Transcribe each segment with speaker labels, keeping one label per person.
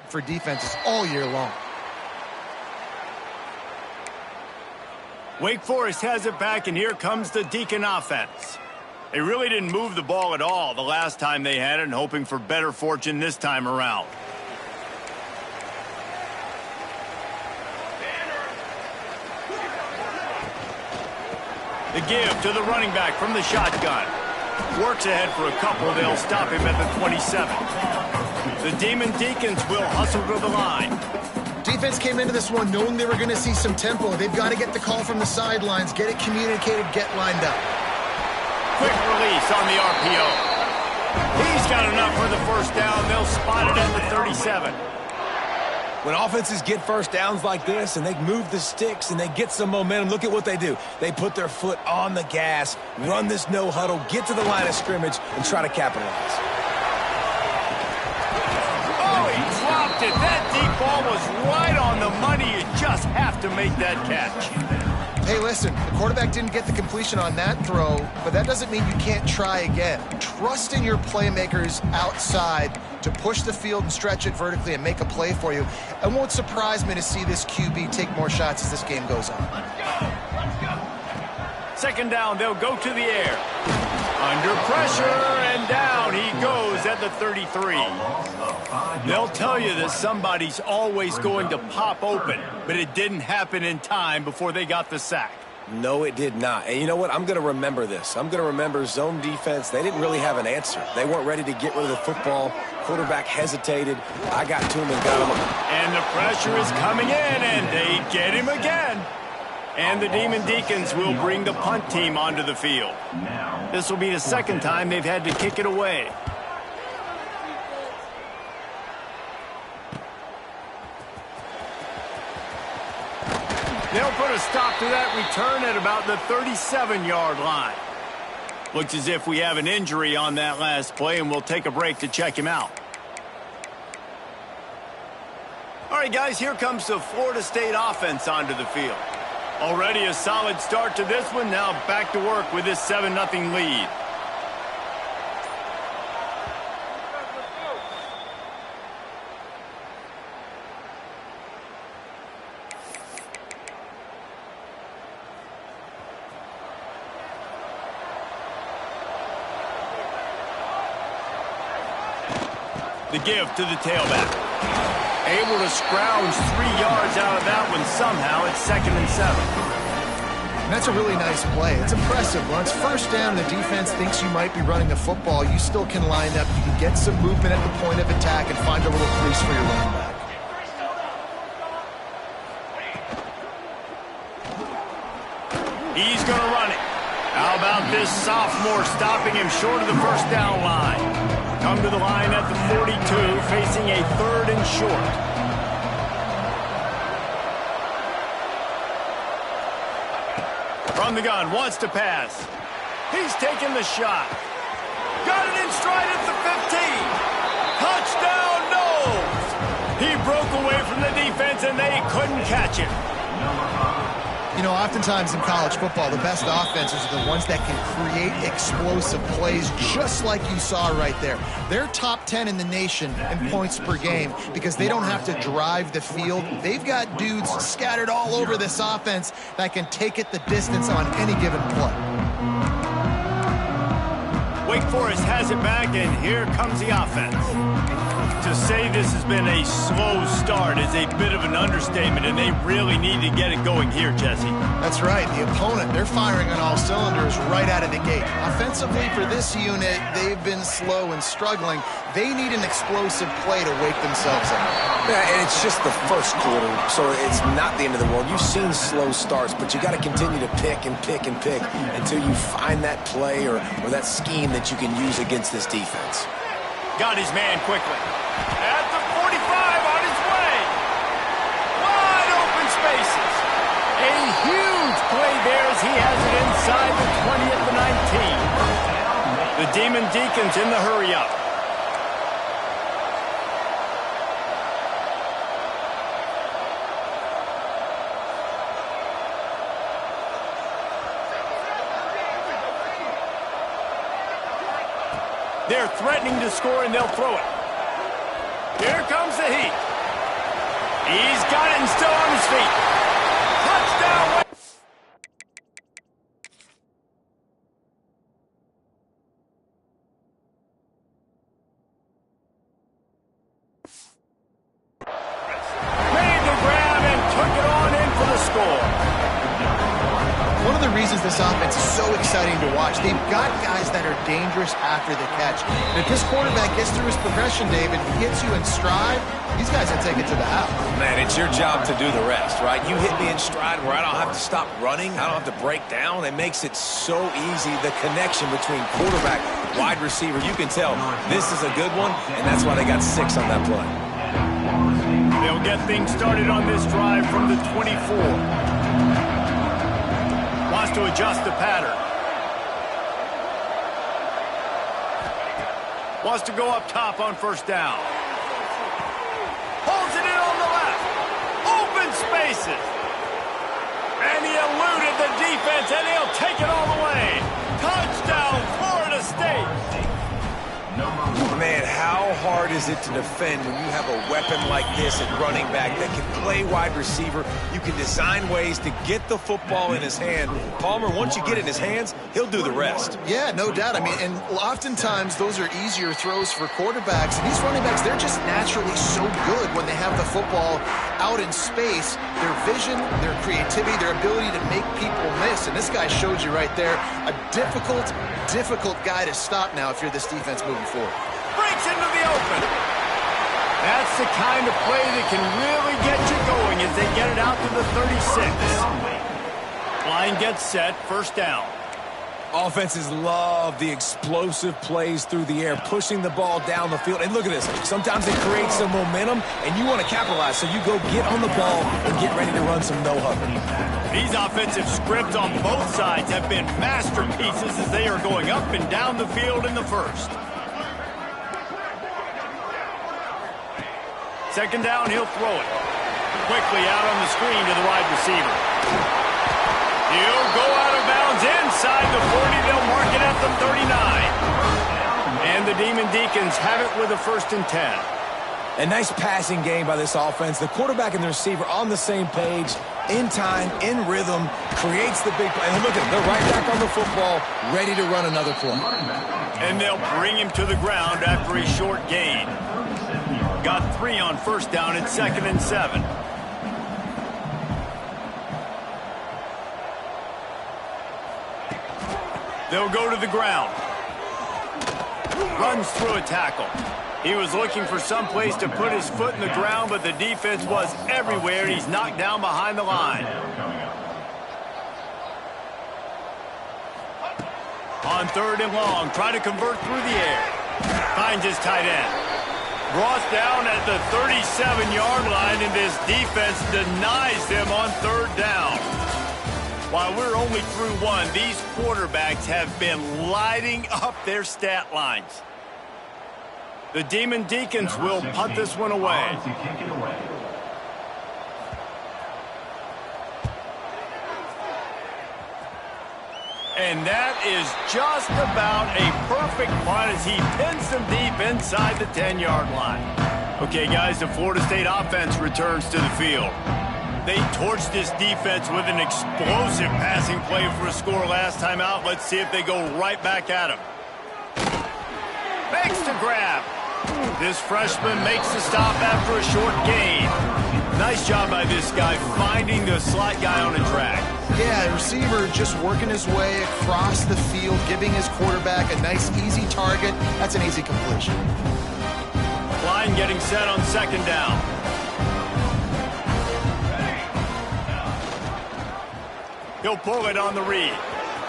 Speaker 1: For defenses all year long.
Speaker 2: Wake Forest has it back, and here comes the Deacon offense. They really didn't move the ball at all the last time they had it, and hoping for better fortune this time around. The give to the running back from the shotgun. Works ahead for a couple. They'll stop him at the 27. The Demon Deacons will hustle to the line.
Speaker 1: Defense came into this one knowing they were going to see some tempo. They've got to get the call from the sidelines, get it communicated, get lined up.
Speaker 2: Quick release on the RPO. He's got enough for the first down. They'll spot it at the 37.
Speaker 3: When offenses get first downs like this and they move the sticks and they get some momentum, look at what they do. They put their foot on the gas, run this no huddle, get to the line of scrimmage, and try to capitalize.
Speaker 2: Oh, he dropped it. That deep ball was right on the money. You just have to make that catch.
Speaker 1: Hey, listen, the quarterback didn't get the completion on that throw, but that doesn't mean you can't try again. Trust in your playmakers outside to push the field and stretch it vertically and make a play for you. It won't surprise me to see this QB take more shots as this game goes on.
Speaker 2: Second down, they'll go to the air. Under pressure, and down he goes at the 33. They'll tell you that somebody's always going to pop open, but it didn't happen in time before they got the sack.
Speaker 3: No, it did not. And you know what? I'm going to remember this. I'm going to remember zone defense. They didn't really have an answer. They weren't ready to get rid of the football. Quarterback hesitated. I got to him and got him.
Speaker 2: And the pressure is coming in, and they get him again. And the Demon Deacons will bring the punt team onto the field. This will be the second time they've had to kick it away. They'll put a stop to that return at about the 37-yard line. Looks as if we have an injury on that last play, and we'll take a break to check him out. All right, guys, here comes the Florida State offense onto the field. Already a solid start to this one. Now back to work with this 7-0 lead. The give to the tailback. Able to scrounge 3 yards out of that one somehow. It's 2nd and 7.
Speaker 1: And that's a really nice play. It's impressive. When it's first down and the defense thinks you might be running the football, you still can line up. You can get some movement at the point of attack and find a little crease for your running back.
Speaker 2: He's going to run it. How about this sophomore stopping him short of the first down line? Come to the line at the 42, facing a 3rd and short. From the gun, wants to pass. He's taking the shot. Got it in stride at the 15. Touchdown, Noles! He broke away from the defense, and they couldn't catch him.
Speaker 1: You know, oftentimes in college football, the best offenses are the ones that can create explosive plays, just like you saw right there. They're top 10 in the nation in points per game because they don't have to drive the field. They've got dudes scattered all over this offense that can take it the distance on any given play.
Speaker 2: Wake Forest has it back, and here comes the offense. To say this has been a slow start is a bit of an understatement, and they really need to get it going here, Jesse.
Speaker 1: That's right. The opponent, they're firing on all cylinders right out of the gate. Offensively for this unit, they've been slow and struggling. They need an explosive play to wake themselves up.
Speaker 3: Yeah, and it's just the first quarter, so it's not the end of the world. You've seen slow starts, but you got to continue to pick and pick and pick until you find that play or that scheme that you can use against this defense.
Speaker 2: Got his man quickly. At the 45, on his way. Wide open spaces. A huge play there as he has it inside the 20 at the 19. The Demon Deacons in the hurry up. They're threatening to score, and they'll throw it. Here comes the heat. He's got it and still on his feet. Touchdown. Made the grab and took it on in for the score.
Speaker 1: One of the reasons this offense is so exciting to watch, they've got guys that are dangerous after the catch. And if this quarterback gets through his progression, David, hits you in stride, these guys will take it to the house.
Speaker 3: Man, it's your job to do the rest, right? You hit me in stride where I don't have to stop running. I don't have to break down. It makes it so easy, the connection between quarterback, wide receiver. You can tell this is a good one, and that's why they got 6 on that play.
Speaker 2: They'll get things started on this drive from the 24. Wants to adjust the pattern. Wants to go up top on first down. Holds it in on the left. Open spaces. And he eluded the defense, and he'll take it all the way. Touchdown, Florida State.
Speaker 3: Man, how hard is it to defend when you have a weapon like this at running back that can play wide receiver? You can design ways to get the football in his hand. Palmer, once you get it in his hands, he'll do the rest.
Speaker 1: Yeah, no doubt. I mean, and oftentimes those are easier throws for quarterbacks. And these running backs, they're just naturally so good when they have the football out in space. Their vision, their creativity, their ability to make people miss. And this guy showed you right there a difficult guy to stop now if you're this defense moving forward.
Speaker 2: Breaks into the open. That's the kind of play that can really get you going as they get it out to the 36. Line gets set, first down.
Speaker 3: Offenses love the explosive plays through the air, pushing the ball down the field. And look at this. Sometimes it creates some momentum, and you want to capitalize. So you go get on the ball and get ready to run some no-huddle.
Speaker 2: These offensive scripts on both sides have been masterpieces as they are going up and down the field in the first. Second down, he'll throw it. Quickly out on the screen to the wide receiver. He'll go out of bounds inside the 40. They'll mark it at the 39. And the Demon Deacons have it with a 1st and 10.
Speaker 3: A nice passing game by this offense. The quarterback and the receiver on the same page, in time, in rhythm, creates the big play. And look at them. They're right back on the football, ready to run another play.
Speaker 2: And they'll bring him to the ground after a short gain. Got 3 on first down at 2nd and 7. They'll go to the ground. Runs through a tackle. He was looking for some place to put his foot in the ground, but the defense was everywhere. He's knocked down behind the line. On 3rd and long, trying to convert through the air. Finds his tight end. Brought down at the 37-yard line, and this defense denies them on 3rd down. While we're only through 1, these quarterbacks have been lighting up their stat lines. The Demon Deacons will punt this one away. And that is just about a perfect punt as he pins them deep inside the 10-yard line. Okay, guys, the Florida State offense returns to the field. They torched this defense with an explosive passing play for a score last time out. Let's see if they go right back at him. Makes the grab. This freshman makes the stop after a short gain. Nice job by this guy finding the slot guy on a track.
Speaker 1: Yeah, the receiver just working his way across the field, giving his quarterback a nice, easy target. That's an easy completion.
Speaker 2: Line getting set on 2nd down. He'll pull it on the read.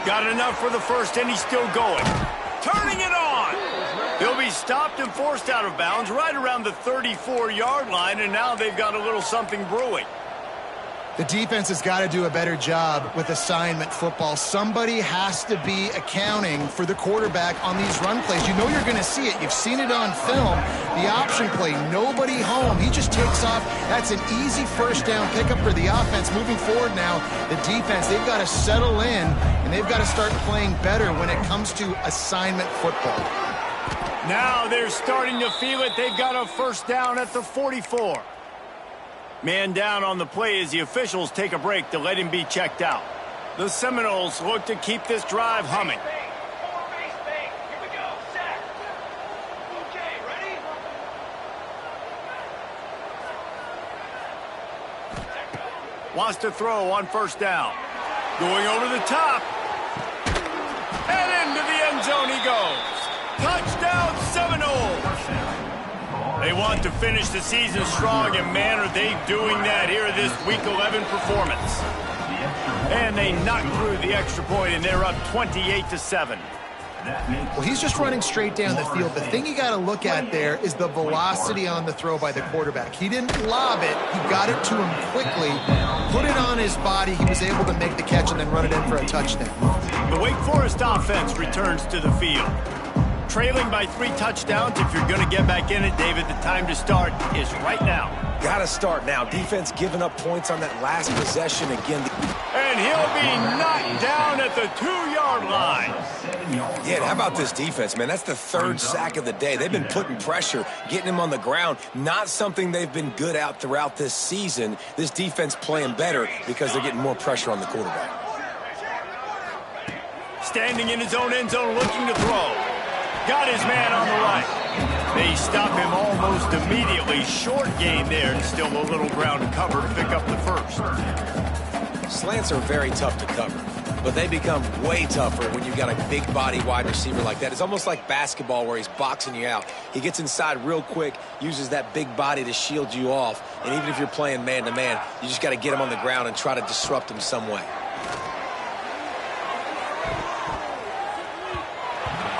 Speaker 2: Got enough for the first, and he's still going. Turning it on. He'll be stopped and forced out of bounds right around the 34-yard line, and now they've got a little something brewing.
Speaker 1: The defense has got to do a better job with assignment football. Somebody has to be accounting for the quarterback on these run plays. You know you're going to see it. You've seen it on film. The option play, nobody home. He just takes off. That's an easy 1st down pickup for the offense. Moving forward now, the defense, they've got to settle in, and they've got to start playing better when it comes to assignment football.
Speaker 2: Now they're starting to feel it. They've got a first down at the 44. Man down on the play as the officials take a break to let him be checked out. The Seminoles look to keep this drive humming. Wants to throw on first down. Going over the top. And into the end zone he goes. Touchdown Seminoles. They want to finish the season strong, and man, are they doing that here in this Week 11 performance. And they knock through the extra point, and they're up 28-7.
Speaker 1: Well, he's just running straight down the field. The thing you got to look at there is the velocity on the throw by the quarterback. He didn't lob it. He got it to him quickly, put it on his body. He was able to make the catch and then run it in for a touchdown.
Speaker 2: The Wake Forest offense returns to the field. Trailing by 3 touchdowns. If you're going to get back in it, David, the time to start is right now.
Speaker 3: Got to start now. Defense giving up points on that last possession again.
Speaker 2: And he'll be knocked down at the 2-yard line.
Speaker 3: Yeah, how about this defense, man? That's the 3rd sack of the day. They've been putting pressure, getting him on the ground. Not something they've been good at throughout this season. This defense playing better because they're getting more pressure on the quarterback.
Speaker 2: Standing in his own end zone looking to throw. Got his man on the right. They stop him almost immediately. Short gain there, and still a little ground to cover to pick up the first.
Speaker 3: Slants are very tough to cover, but they become way tougher when you've got a big body wide receiver like that. It's almost like basketball where he's boxing you out. He gets inside real quick, uses that big body to shield you off, and even if you're playing man-to-man, you just got to get him on the ground and try to disrupt him some way.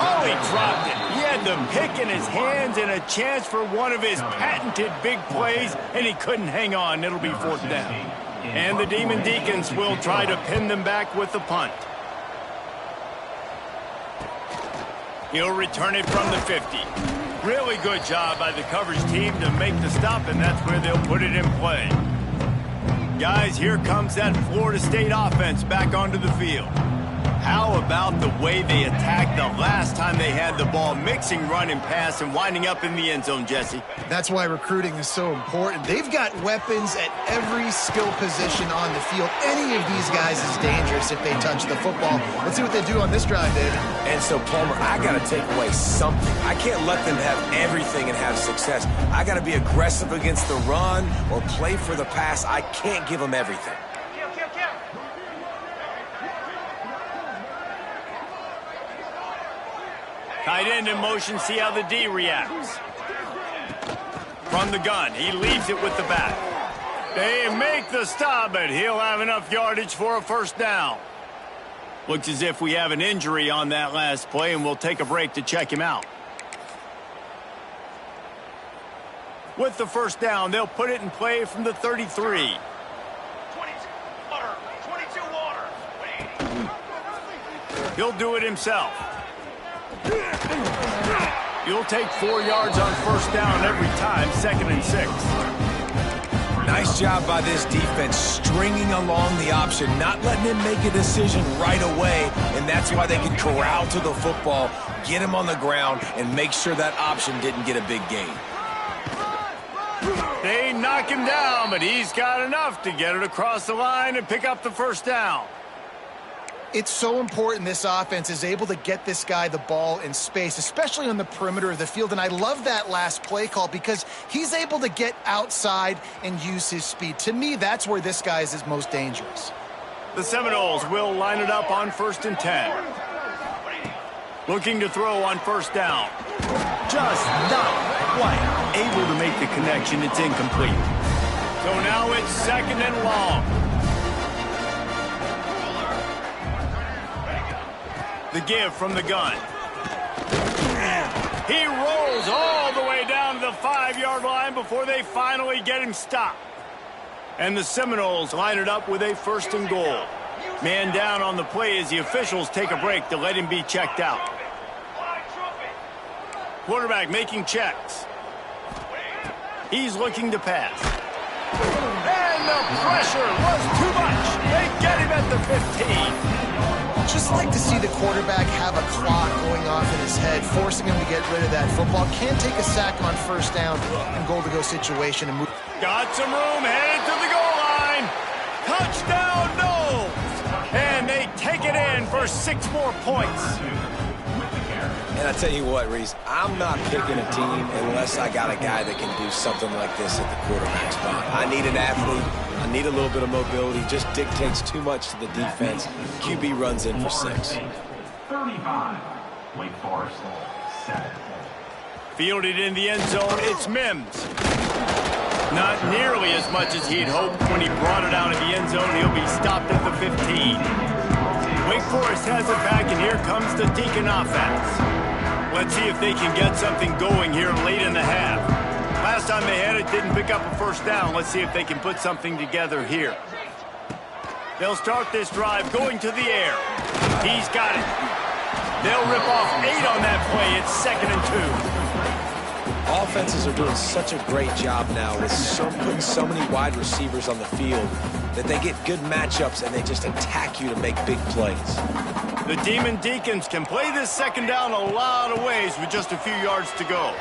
Speaker 2: Oh, he dropped it. He had the pick in his hands and a chance for one of his patented big plays, and he couldn't hang on. It'll be 4th down. And the Demon Deacons will try to pin them back with the punt. He'll return it from the 50. Really good job by the coverage team to make the stop, and that's where they'll put it in play. Guys, here comes that Florida State offense back onto the field. How about the way they attacked the last time they had the ball, mixing run and pass and winding up in the end zone, Jesse?
Speaker 1: That's why recruiting is so important. They've got weapons at every skill position on the field. Any of these guys is dangerous if they touch the football. Let's see what they do on this drive, David.
Speaker 3: And so, Palmer, I got to take away something. I can't let them have everything and have success. I got to be aggressive against the run or play for the pass. I can't give them everything.
Speaker 2: Tight end in motion, see how the D reacts. From the gun, he leaves it with the back. They make the stop, but he'll have enough yardage for a first down. Looks as if we have an injury on that last play, and we'll take a break to check him out. With the first down, they'll put it in play from the 33.
Speaker 4: 22 water.
Speaker 2: He'll do it himself. You'll take 4 yards on first down every time, 2nd and 6.
Speaker 3: Nice job by this defense, stringing along the option, not letting him make a decision right away, and that's why they can corral to the football, get him on the ground, and make sure that option didn't get a big gain.
Speaker 2: They knock him down, but he's got enough to get it across the line and pick up the first down.
Speaker 1: It's so important this offense is able to get this guy the ball in space, especially on the perimeter of the field. And I love that last play call because he's able to get outside and use his speed. To me, that's where this guy is his most dangerous.
Speaker 2: The Seminoles will line it up on 1st and 10. Looking to throw on first down. Just not quite able to make the connection. It's incomplete. So now it's 2nd and long. The give from the gun. He rolls all the way down to the 5-yard line before they finally get him stopped. And the Seminoles line it up with a 1st and goal. Man down on the play as the officials take a break to let him be checked out. Quarterback making checks. He's looking to pass. And the pressure was too much. They get him at the 15.
Speaker 1: Just like to see the quarterback have a clock going off in his head, forcing him to get rid of that football. Can't take a sack on first down and goal-to-go situation and move.
Speaker 2: Got some room, headed to the goal line. Touchdown, Noles! And they take it in for 6 more points.
Speaker 3: And I tell you what, Reese, I'm not picking a team unless I got a guy that can do something like this at the quarterback spot. I need an athlete. I need a little bit of mobility. Just dictates too much to the defense. QB runs in for 6.
Speaker 4: 35. Wake Forest, 7.
Speaker 2: Fielded in the end zone, it's Mims. Not nearly as much as he'd hoped when he brought it out of the end zone. He'll be stopped at the 15. Wake Forest has it back, and here comes the Deacon offense. Let's see if they can get something going here late in the half. Last time they had it, didn't pick up a first down. Let's see if they can put something together here. They'll start this drive going to the air. He's got it. They'll rip off 8 on that play. It's 2nd and 2.
Speaker 3: Offenses are doing such a great job now with putting so many wide receivers on the field that they get good matchups and they just attack you to make big plays.
Speaker 2: The Demon Deacons can play this 2nd down a lot of ways with just a few yards to go.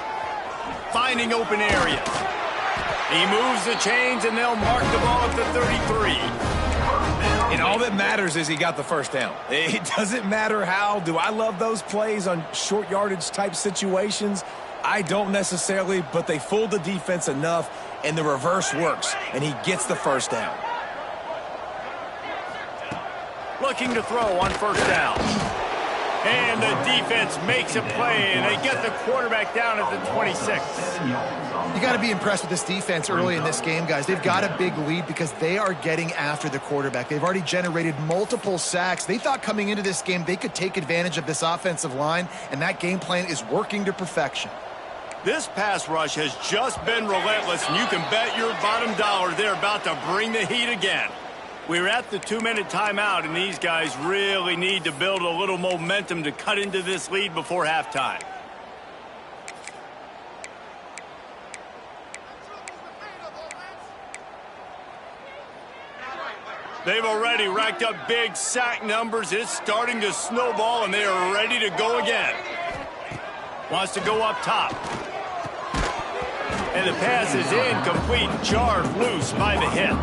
Speaker 2: Finding open areas. He moves the chains, and they'll mark the ball at the 33.
Speaker 3: And all that matters is he got the first down. It doesn't matter how. Do I love those plays on short yardage type situations? I don't necessarily, but they fooled the defense enough, and the reverse works, and he gets the first down.
Speaker 2: Looking to throw on first down. And the defense makes a play, and they get the quarterback down at the 26.
Speaker 1: You got to be impressed with this defense early in this game, guys. They've got a big lead because they are getting after the quarterback. They've already generated multiple sacks. They thought coming into this game they could take advantage of this offensive line, and that game plan is working to perfection.
Speaker 2: This pass rush has just been relentless, and you can bet your bottom dollar they're about to bring the heat again. We're at the 2-minute timeout, and these guys really need to build a little momentum to cut into this lead before halftime. They've already racked up big sack numbers. It's starting to snowball, and they are ready to go again. Wants to go up top. And the pass is incomplete, jarred loose by the hip.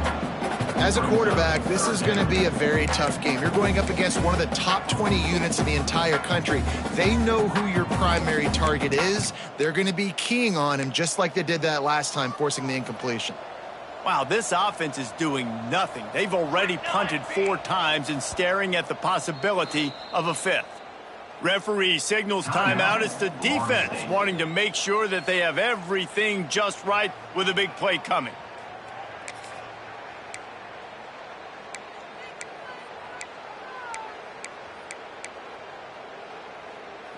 Speaker 1: As a quarterback, this is going to be a very tough game. You're going up against one of the top 20 units in the entire country. They know who your primary target is. They're going to be keying on him just like they did that last time, forcing the incompletion.
Speaker 2: Wow, this offense is doing nothing. They've already punted 4 times and staring at the possibility of a 5th. Referee signals timeout. It's the defense wanting to make sure that they have everything just right with a big play coming.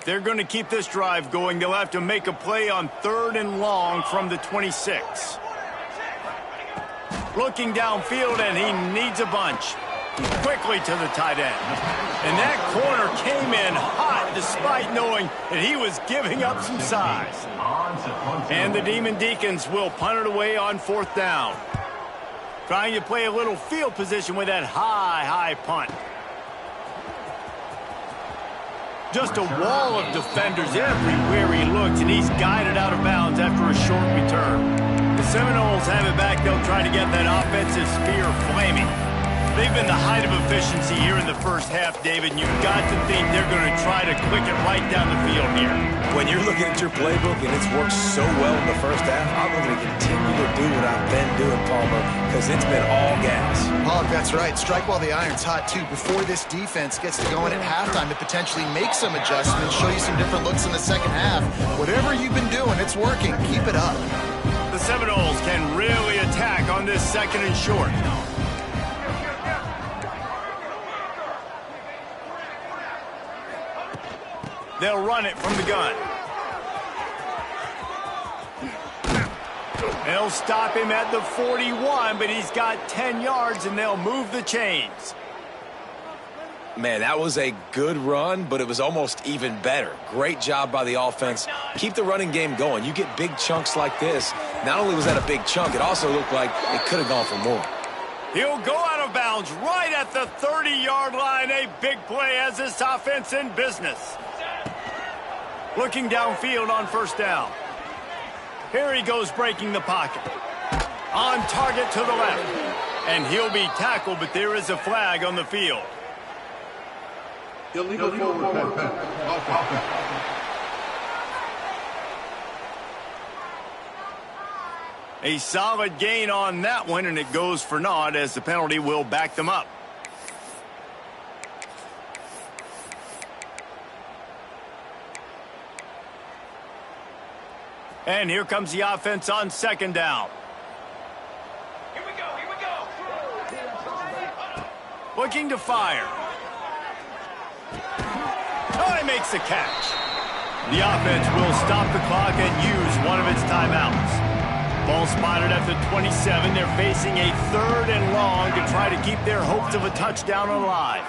Speaker 2: They're going to keep this drive going. They'll have to make a play on 3rd and long from the 26. Looking downfield, and he needs a bunch. Quickly to the tight end. And that corner came in hot despite knowing that he was giving up some size. And the Demon Deacons will punt it away on 4th down. Trying to play a little field position with that high punt. Just a wall of defenders everywhere he looks, and he's guided out of bounds after a short return. The Seminoles have it back. They'll try to get that offensive spear flaming. They've been the height of efficiency here in the first half, David, and you've got to think they're going to try to click it right down the field here.
Speaker 3: When you're looking at your playbook and it's worked so well in the first half, I'm going to continue to do what I've been doing, Palmer, because it's been all gas.
Speaker 1: Pollock, that's right. Strike while the iron's hot, too. Before this defense gets to going at halftime to potentially make some adjustments, show you some different looks in the second half. Whatever you've been doing, it's working. Keep it up.
Speaker 2: The Seminoles can really attack on this 2nd and short. They'll run it from the gun. They'll stop him at the 41, but he's got 10 yards, and they'll move the chains.
Speaker 3: Man, that was a good run, but it was almost even better. Great job by the offense. Keep the running game going. You get big chunks like this. Not only was that a big chunk, it also looked like it could have gone for more.
Speaker 2: He'll go out of bounds. bounds right at the 30-yard line. A big play as this offense in business. Looking downfield on first down. Here he goes breaking the pocket. On target to the left. And he'll be tackled, but there is a flag on the field.
Speaker 5: Illegal forward.
Speaker 2: A solid gain on that one, and it goes for naught as the penalty will back them up. And here comes the offense on second down.
Speaker 6: Here we go.
Speaker 2: Looking to fire. Oh, he makes the catch. The offense will stop the clock and use one of its timeouts. Ball spotted at the 27. They're facing a 3rd and long to try to keep their hopes of a touchdown alive.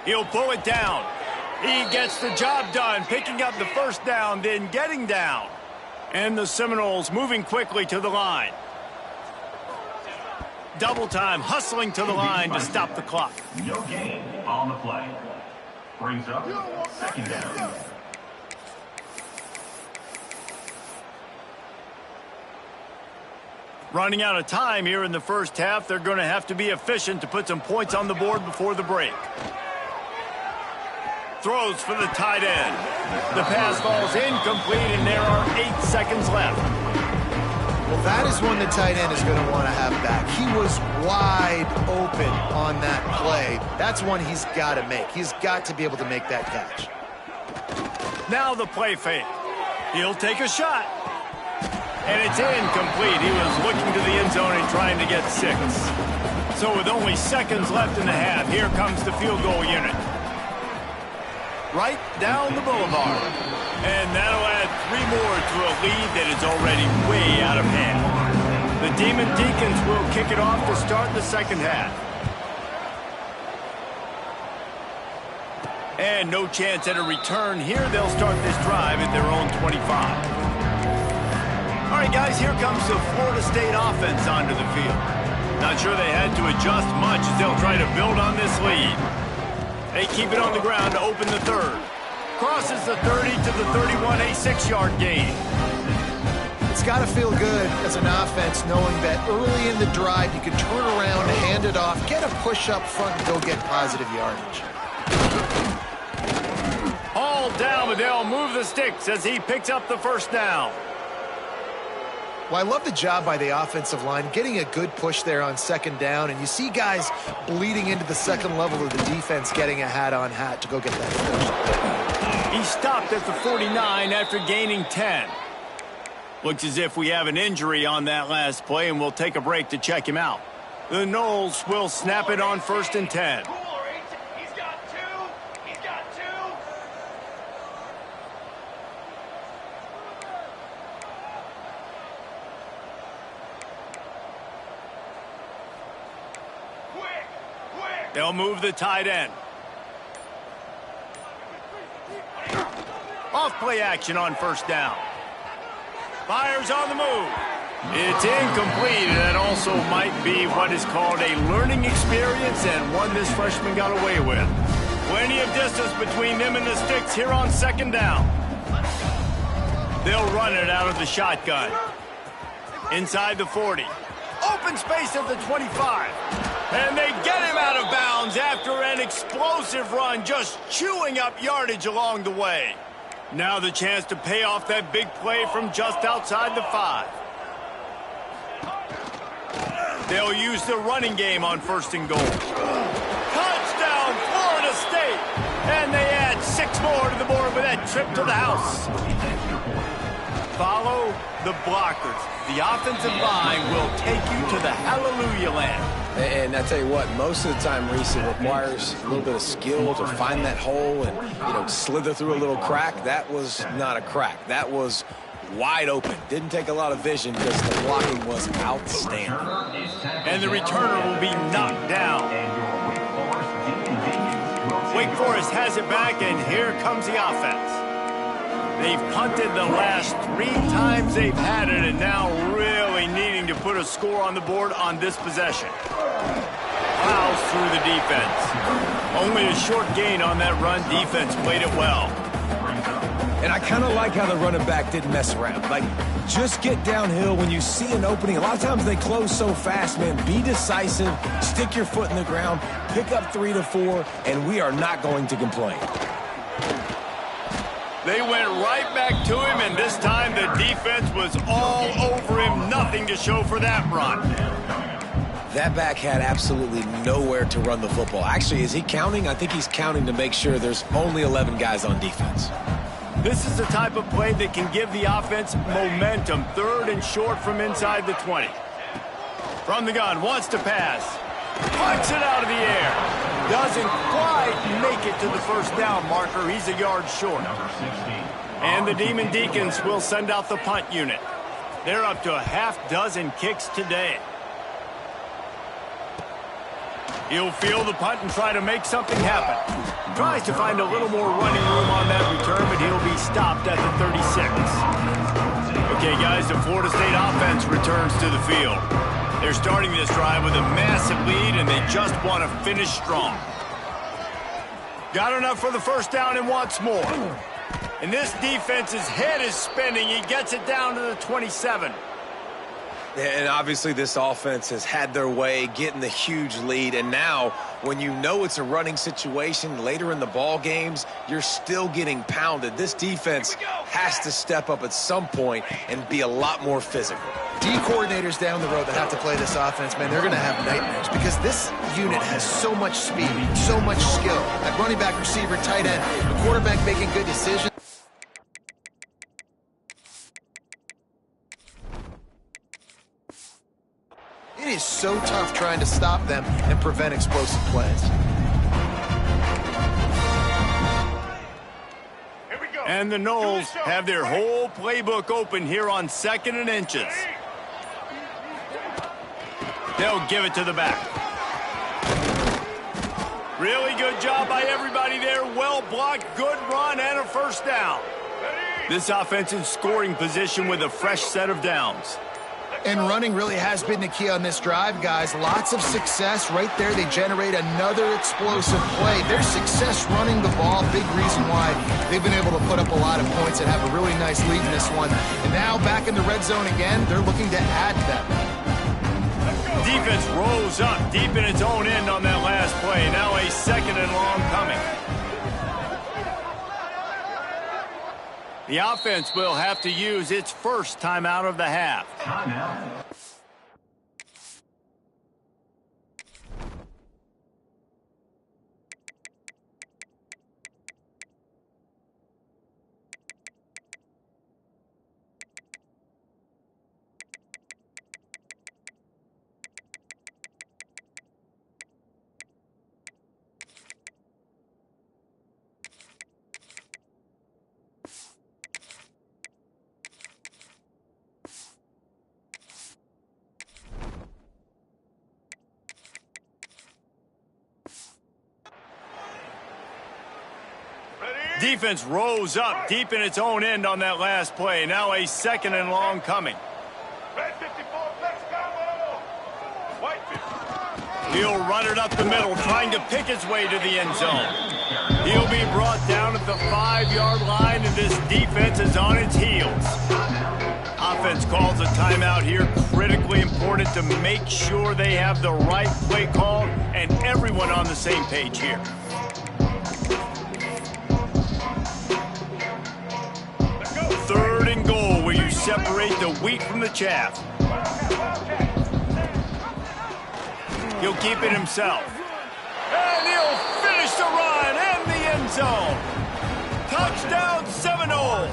Speaker 2: He'll pull it down. He gets the job done, picking up the first down, then getting down. And the Seminoles moving quickly to the line. Double time, hustling to the line to stop the clock.
Speaker 4: No gain on the play. Brings up second down.
Speaker 2: Running out of time here in the first half. They're going to have to be efficient to put some points on the board before the break. Throws for the tight end. The pass falls incomplete, and there are 8 seconds left.
Speaker 1: Well, that is one the tight end is going to want to have back. He was wide open on that play. That's one he's got to make. He's got to be able to make that catch.
Speaker 2: Now the play fake. He'll take a shot. And it's incomplete. He was looking to the end zone and trying to get 6. So with only seconds left in the half, here comes the field goal unit. Right down the boulevard. And that'll add 3 more to a lead that is already way out of hand. The Demon Deacons will kick it off to start the second half. And no chance at a return here. They'll start this drive at their own 25. All right, guys, here comes the Florida State offense onto the field. Not sure they had to adjust much as they'll try to build on this lead. They keep it on the ground to open the 3rd. Crosses the 30 to the 31, a 6-yard gain.
Speaker 1: It's got to feel good as an offense knowing that early in the drive you can turn around, hand it off, get a push up front, and go get positive yardage.
Speaker 2: All down, but they'll move the sticks as he picks up the first down.
Speaker 1: Well, I love the job by the offensive line, getting a good push there on second down, and you see guys bleeding into the second level of the defense, getting a hat-on-hat to go get that first.
Speaker 2: He stopped at the 49 after gaining 10. Looks as if we have an injury on that last play, and we'll take a break to check him out. The Noles will snap it on 1st and 10.
Speaker 6: He's got 2. He's got 2.
Speaker 2: They'll move the tight end. Off play action on first down. Fires on the move. It's incomplete, and that also might be what is called a learning experience and one this freshman got away with. Plenty of distance between them and the sticks here on second down. They'll run it out of the shotgun. Inside the 40. Open space at the 25. And they get him out of bounds after an explosive run, just chewing up yardage along the way. Now the chance to pay off that big play from just outside the 5. They'll use the running game on 1st and goal. Touchdown, Florida State! And they add 6 more to the board with that trip to the house. Follow the blockers. The offensive line will take you to the hallelujah land.
Speaker 3: And I tell you what, most of the time, Reese, it requires a little bit of skill to find that hole and, slither through a little crack. That was not a crack. That was wide open. Didn't take a lot of vision because the blocking was outstanding.
Speaker 2: And the returner will be knocked down. Wake Forest has it back, and here comes the offense. They've punted the last 3 times they've had it, and now really needing to to put a score on the board on this possession. Plows through the defense. Only a short gain on that run. Defense played it well.
Speaker 3: And I kind of like how the running back didn't mess around. Like, just get downhill when you see an opening. A lot of times they close so fast, man. Be decisive, stick your foot in the ground, pick up 3 to 4, and we are not going to complain.
Speaker 2: They went right back to him, and this time the defense was all over him. Nothing to show for that run.
Speaker 3: That back had absolutely nowhere to run the football. Actually, is he counting? I think he's counting to make sure there's only 11 guys on defense.
Speaker 2: This is the type of play that can give the offense momentum. 3rd and short from inside the 20. From the gun, wants to pass. Punts it out of the air. Doesn't quite make it to the first down marker. He's a yard short. And the Demon Deacons will send out the punt unit. They're up to a half-dozen kicks today. He'll field the punt and try to make something happen. Tries to find a little more running room on that return, but he'll be stopped at the 36. Okay, guys, the Florida State offense returns to the field. They're starting this drive with a massive lead, and they just want to finish strong. Got enough for the first down and wants more. And this defense's head is spinning. He gets it down to the 27.
Speaker 3: And obviously this offense has had their way, getting the huge lead. And now, when you know it's a running situation later in the ball games, you're still getting pounded. This defense has to step up at some point and be a lot more physical.
Speaker 1: D coordinators down the road that have to play this offense, man, they're going to have nightmares because this unit has so much speed, so much skill. At running back, receiver, tight end, the quarterback making good decisions. It is so tough trying to stop them and prevent explosive plays.
Speaker 6: Here we go.
Speaker 2: And the Noles have their whole playbook open here on 2nd and inches. They'll give it to the back. Really good job by everybody there. Well blocked, good run, and a first down. This offense in scoring position with a fresh set of downs.
Speaker 1: And running really has been the key on this drive, guys. Lots of success right there. They generate another explosive play. Their success running the ball, big reason why they've been able to put up a lot of points and have a really nice lead in this one. And now back in the red zone again, they're looking to add them.
Speaker 2: Defense rose up deep in its own end on that last play. Now a 2nd and long coming. The offense will have to use its first timeout of the half.
Speaker 4: Timeout.
Speaker 2: Defense rose up deep in its own end on that last play. Now a 2nd and long coming.
Speaker 6: Red 54, flex combo. White 50.
Speaker 2: He'll run it up the middle, trying to pick his way to the end zone. He'll be brought down at the 5-yard line, and this defense is on its heels. Offense calls a timeout here. Critically important to make sure they have the right play called and everyone on the same page here. Third and goal, where you separate the wheat from the chaff. He'll keep it himself. And he'll finish the run and the end zone. Touchdown Seminoles.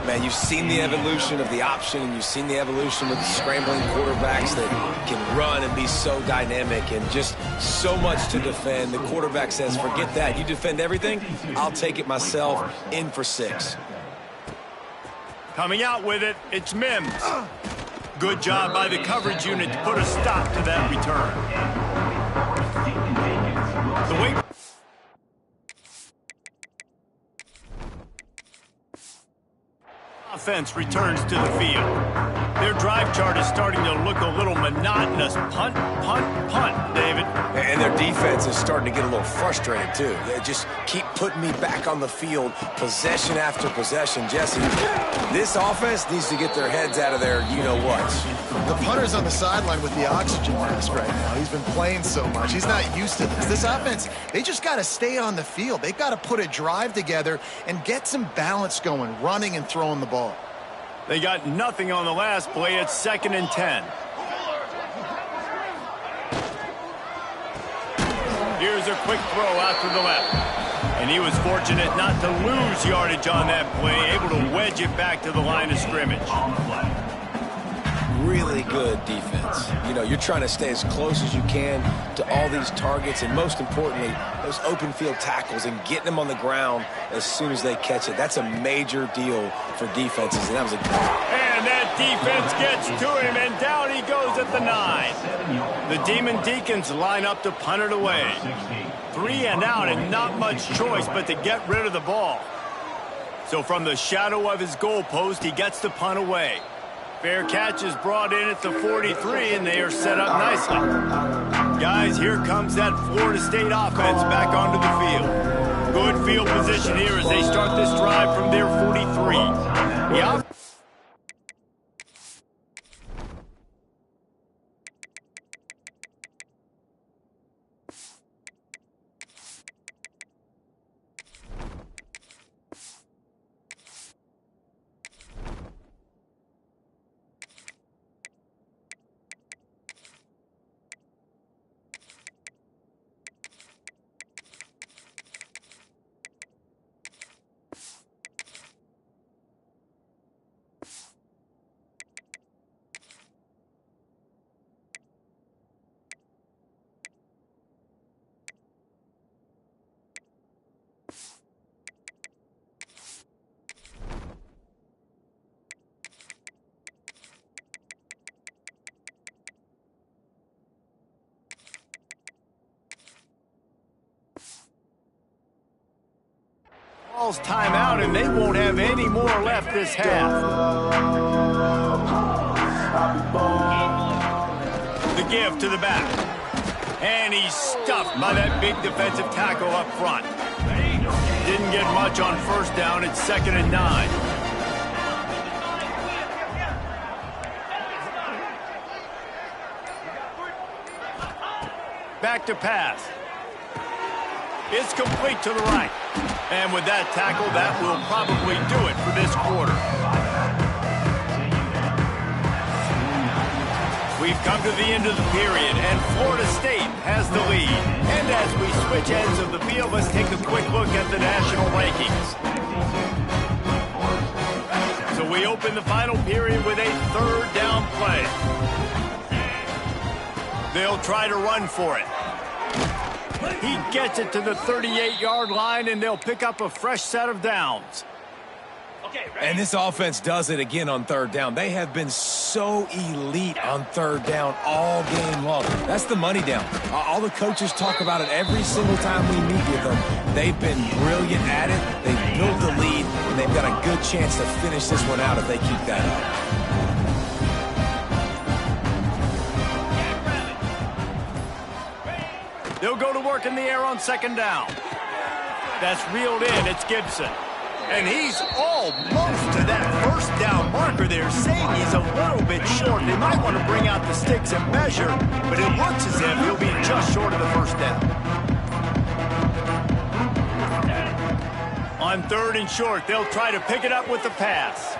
Speaker 3: Man, you've seen the evolution of the option, and you've seen the evolution with the scrambling quarterbacks that can run and be so dynamic and just so much to defend. The quarterback says, forget that. You defend everything, I'll take it myself. In for 6.
Speaker 2: Coming out with it, it's Mims. Good job by the coverage unit to put a stop to that return. The wing. offense returns to the field. Their drive chart is starting to look a little monotonous. Punt, punt, punt, David.
Speaker 3: And their defense is starting to get a little frustrated, too. They just keep putting me back on the field, possession after possession. Jesse, this offense needs to get their heads out of their you-know-what.
Speaker 1: The punter's on the sideline with the oxygen mask right now. He's been playing so much. He's not used to this. This offense, they just got to stay on the field. They've got to put a drive together and get some balance going, running and throwing the ball.
Speaker 2: They got nothing on the last play. It's 2nd and 10. Here's a quick throw out to the left. And he was fortunate not to lose yardage on that play, able to wedge it back to the line of scrimmage.
Speaker 3: Really good defense. You know, you're trying to stay as close as you can to all these targets, and most importantly, those open field tackles and getting them on the ground as soon as they catch it. That's a major deal for defenses, and that was a...
Speaker 2: And that defense gets to him, and down he goes at the 9. The Demon Deacons line up to punt it away. 3 and out, and not much choice but to get rid of the ball. So from the shadow of his goalpost, he gets the punt away. Fair catch is brought in at the 43, and they are set up nicely. Guys, here comes that Florida State offense back onto the field. Good field position here as they start this drive from their 43. Ball's timeout, and they won't have any more left this half. The give to the back. And he's stuffed by that big defensive tackle up front. Didn't get much on first down. It's 2nd and 9. Back to pass. It's complete to the right. And with that tackle, that will probably do it for this quarter. We've come to the end of the period, and Florida State has the lead. And as we switch ends of the field, let's take a quick look at the national rankings. So we open the final period with a 3rd down play. They'll try to run for it. He gets it to the 38-yard line, and they'll pick up a fresh set of downs.
Speaker 3: And this offense does it again on 3rd down. They have been so elite on 3rd down all game long. That's the money down. All the coaches talk about it every single time we meet with them. They've been brilliant at it. They've built the lead, and they've got a good chance to finish this one out if they keep that up.
Speaker 2: They'll go to work in the air on 2nd down. That's reeled in. It's Gibson. And he's almost to that 1st down marker there, saying he's a little bit short. They might want to bring out the sticks and measure, but it looks as if he'll be just short of the 1st down. On 3rd and short, they'll try to pick it up with the pass.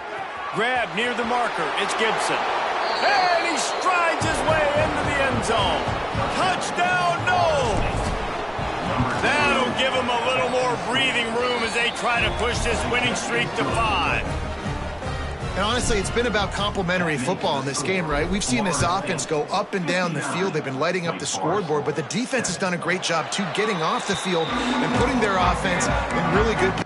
Speaker 2: Grab near the marker. It's Gibson. And he strides his way into the end zone. Touchdown, Noles! That'll give them a little more breathing room as they try to push this winning streak to 5.
Speaker 1: And honestly, it's been about complementary football in this game, right? We've seen this offense go up and down the field. They've been lighting up the scoreboard, but the defense has done a great job, too, getting off the field and putting their offense in really good position.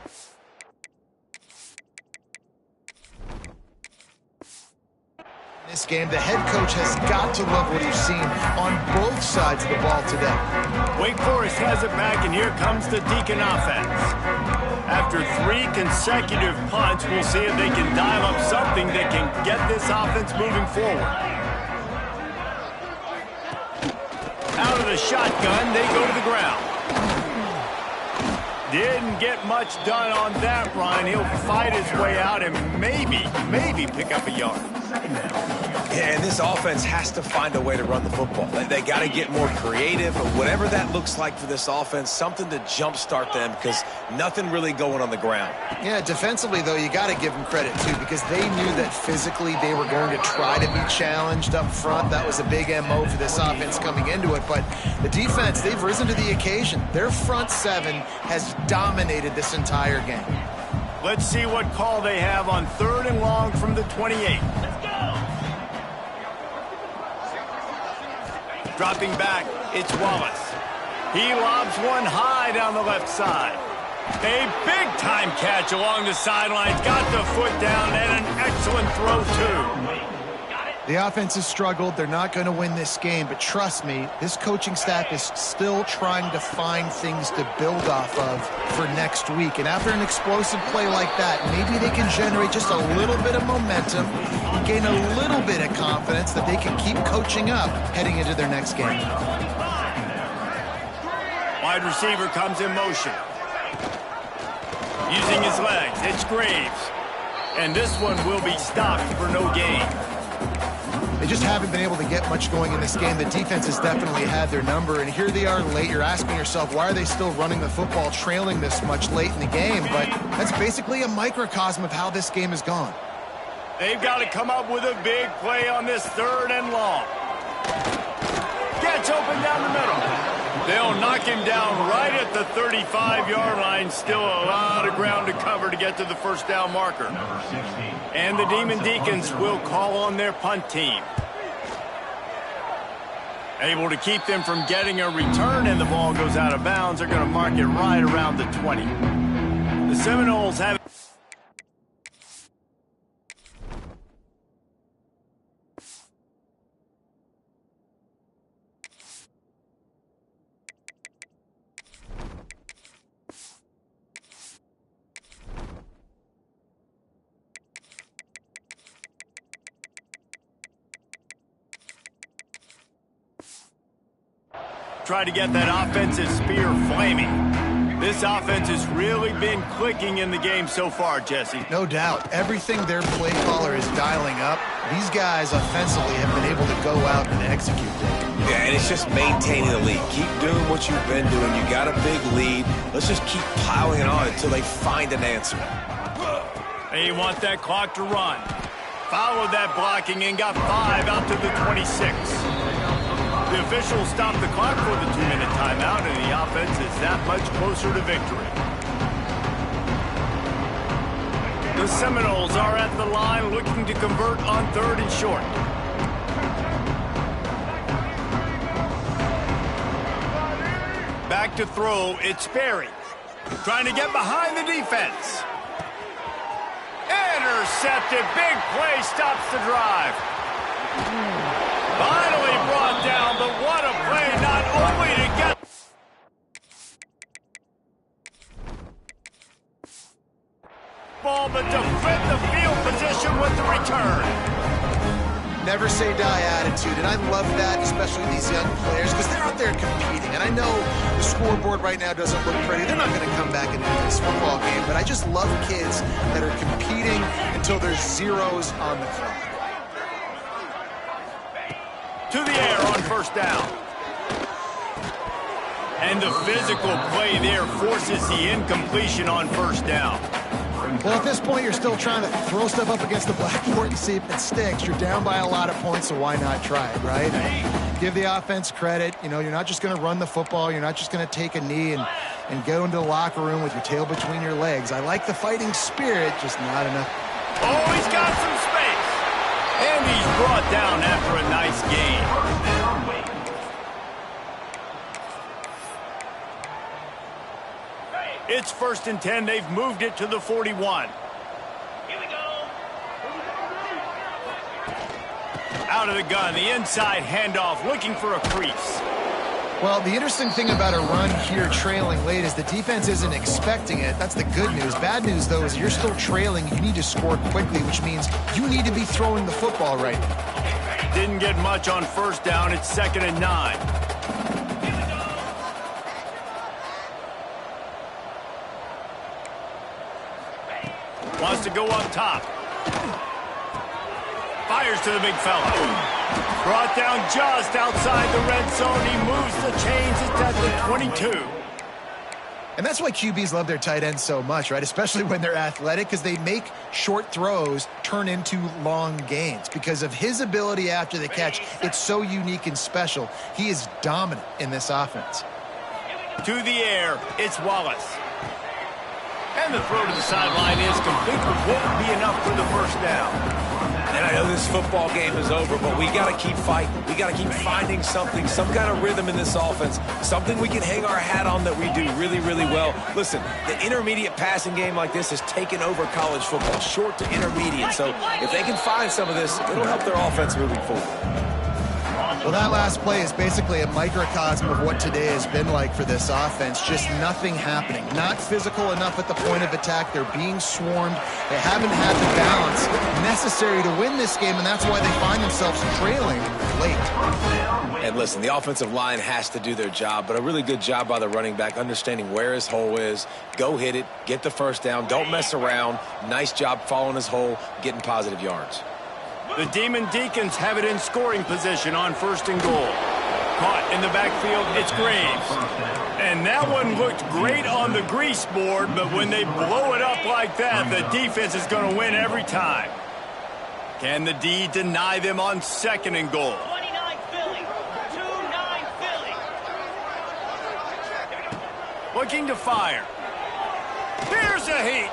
Speaker 1: This game, the head coach has got to love what he's seen on both sides of the ball today.
Speaker 2: Wake Forest has it back, and here comes the Deacon offense. After 3 consecutive punts, we'll see if they can dial up something that can get this offense moving forward. Out of the shotgun, they go to the ground. Didn't get much done on that run. He'll fight his way out and maybe pick up a yard.
Speaker 3: Yeah, and this offense has to find a way to run the football. They got to get more creative, but whatever that looks like for this offense, something to jumpstart them because nothing really going on the ground.
Speaker 1: Yeah, defensively, though, you got to give them credit, too, because they knew that physically they were going to try to be challenged up front. That was a big MO for this offense coming into it, but the defense, they've risen to the occasion. Their front 7 has dominated this entire game.
Speaker 2: Let's see what call they have on 3rd and long from the 28. Dropping back, it's Wallace. He lobs one high down the left side. A big-time catch along the sidelines. Got the foot down and an excellent throw, too.
Speaker 1: The offense has struggled. They're not going to win this game, but trust me, this coaching staff is still trying to find things to build off of for next week. And after an explosive play like that, maybe they can generate just a little bit of momentum and gain a little bit of confidence that they can keep coaching up heading into their next game.
Speaker 2: Wide receiver comes in motion. Using his legs, it's Graves. And this one will be stopped for no gain.
Speaker 1: They just haven't been able to get much going in this game. The defense has definitely had their number, and here they are late. You're asking yourself, why are they still running the football, trailing this much late in the game? But that's basically a microcosm of how this game has gone.
Speaker 2: They've got to come up with a big play on this 3rd and long. Gets open down the middle. They'll knock him down right at the 35-yard line. Still a lot of ground to cover to get to the 1st down marker. And the Demon Deacons will call on their punt team. Able to keep them from getting a return, and the ball goes out of bounds. They're going to mark it right around the 20. The Seminoles have... Try to get that offensive spear flaming. This offense has really been clicking in the game so far, Jesse.
Speaker 1: No doubt. Everything their play caller is dialing up, these guys offensively have been able to go out and execute it.
Speaker 3: Yeah, and it's just maintaining the lead. Keep doing what you've been doing. You got a big lead. Let's just keep piling it on until they find an answer.
Speaker 2: They want that clock to run. Followed that blocking and got 5 out to the 26. The officials stopped the clock for the 2-minute timeout, and the offense is that much closer to victory. The Seminoles are at the line looking to convert on 3rd and short. Back to throw, it's Sperry. Trying to get behind the defense. Intercepted, big play, stops the drive. Finally brought down, but what a play, not only to get... ball, but to flip the field position with the return.
Speaker 1: Never say die attitude, and I love that, especially these young players, because they're out there competing. And I know the scoreboard right now doesn't look pretty. They're not going to come back and win this football game, but I just love kids that are competing until there's zeros on the clock.
Speaker 2: To the air on 1st down. And the physical play there forces the incompletion on 1st down.
Speaker 1: Well, at this point, you're still trying to throw stuff up against the blackboard and see if it sticks. You're down by a lot of points, so why not try it, right? And give the offense credit. You know, you're not just going to run the football. You're not just going to take a knee and go into the locker room with your tail between your legs. I like the fighting spirit, just not enough.
Speaker 2: Oh, he's got some space. And he's brought down after a nice gain. It's 1st and 10. They've moved it to the 41. Here we go. Out of the gun, the inside handoff, looking for a crease.
Speaker 1: Well, the interesting thing about a run here trailing late is the defense isn't expecting it. That's the good news. Bad news, though, is you're still trailing. You need to score quickly, which means you need to be throwing the football right now.
Speaker 2: Didn't get much on first down. It's 2nd and 9. Wants to go up top. Fires to the big fella. Brought down just outside the red zone. He moves the chains. It's at the 22.
Speaker 1: And that's why QBs love their tight ends so much, right? Especially when they're athletic, because they make short throws turn into long gains. Because of his ability after the catch, it's so unique and special. He is dominant in this offense.
Speaker 2: To the air, it's Wallace. And the throw to the sideline is complete, but won't be enough for the first down.
Speaker 3: And I know this football game is over, but we got to keep fighting. We got to keep finding something, some kind of rhythm in this offense, something we can hang our hat on that we do really, really well. Listen, the intermediate passing game like this has taken over college football, short to intermediate. So if they can find some of this, it'll help their offense moving forward.
Speaker 1: Well, that last play is basically a microcosm of what today has been like for this offense. Just nothing happening. Not physical enough at the point of attack. They're being swarmed. They haven't had the balance necessary to win this game, and that's why they find themselves trailing late.
Speaker 3: And listen, the offensive line has to do their job, but a really good job by the running back, understanding where his hole is. Go hit it, get the first down, don't mess around. Nice job following his hole, getting positive yards.
Speaker 2: The Demon Deacons have it in scoring position on 1st and goal. Caught in the backfield, it's Graves. And that one looked great on the grease board, but when they blow it up like that, the defense is going to win every time. Can the D deny them on 2nd and goal?
Speaker 5: 29 Philly. 2-9 Philly.
Speaker 2: Looking to fire. Here's a heat.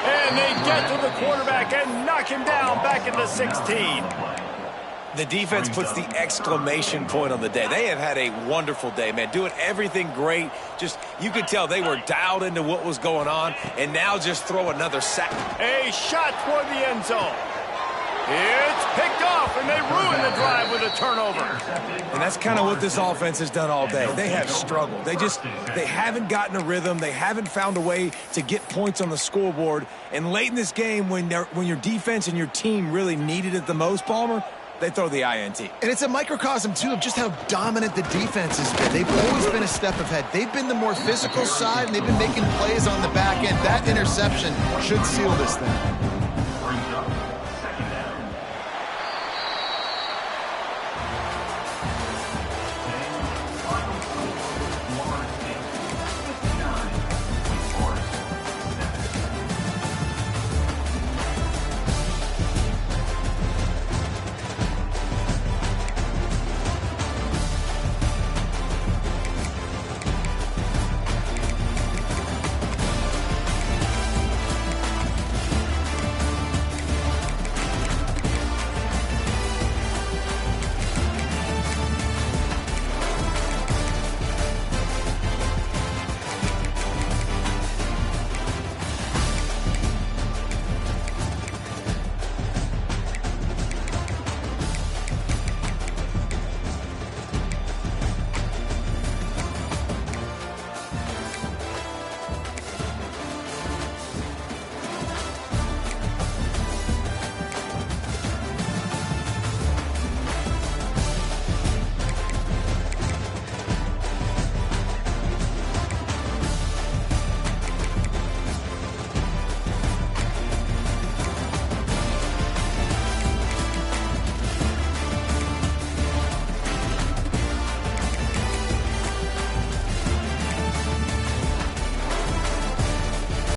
Speaker 2: And they get to the quarterback and knock him down back at the 16.
Speaker 3: The defense puts the exclamation point on the day. They have had a wonderful day, man, doing everything great. Just, you could tell they were dialed into what was going on, and now just throw another sack.
Speaker 2: A shot toward the end zone. It's picked off, and they ruin the drive with a turnover.
Speaker 3: And that's kind of what this offense has done all day. They have struggled. They haven't gotten a rhythm. They haven't found a way to get points on the scoreboard. And late in this game, when your defense and your team really needed it the most, Palmer, they throw the INT.
Speaker 1: And it's a microcosm, too, of just how dominant the defense has been. They've always been a step ahead. They've been the more physical side, and they've been making plays on the back end. That interception should seal this thing.